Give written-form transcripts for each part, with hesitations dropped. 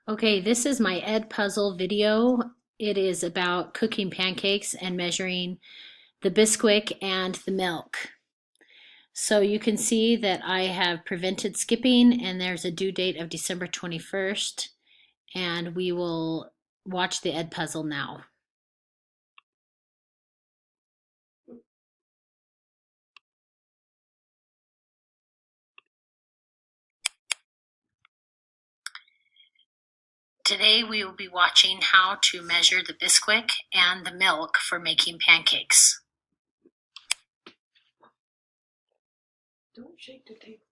Okay, this is my Edpuzzle video. It is about cooking pancakes and measuring the Bisquick and the milk. So you can see that I have prevented skipping and there's a due date of December 21st, and we will watch the Edpuzzle now. Today we will be watching how to measure the Bisquick and the milk for making pancakes. Don't shake the table.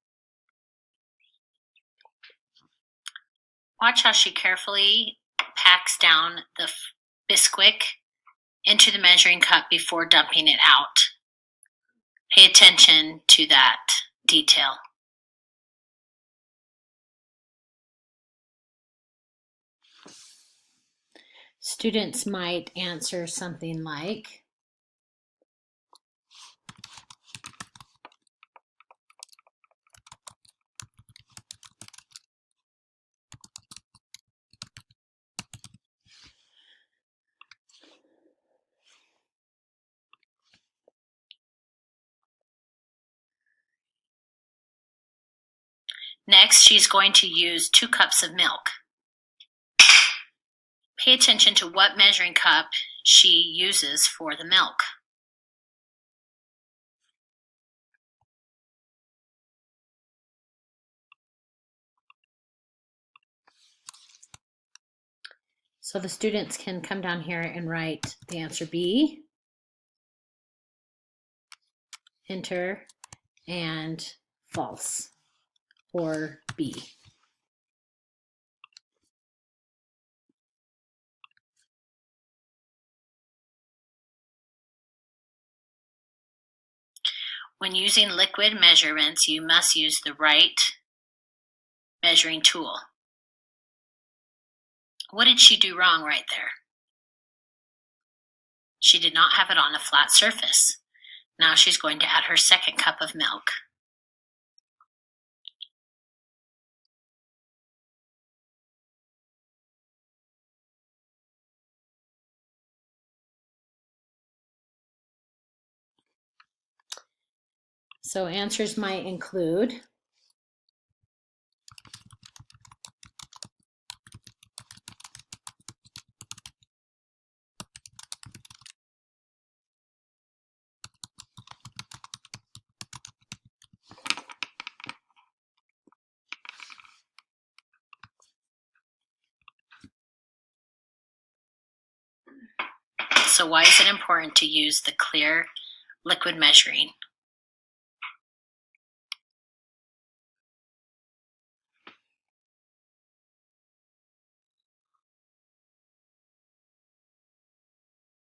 Watch how she carefully packs down the Bisquick into the measuring cup before dumping it out. Pay attention to that detail. Students might answer something like, next, she's going to use 2 cups of milk. Pay attention to what measuring cup she uses for the milk. So the students can come down here and write the answer B, enter, and false, or B. When using liquid measurements, you must use the right measuring tool. What did she do wrong right there? She did not have it on a flat surface. Now she's going to add her 2nd cup of milk. So answers might include So why is it important to use the clear liquid measuring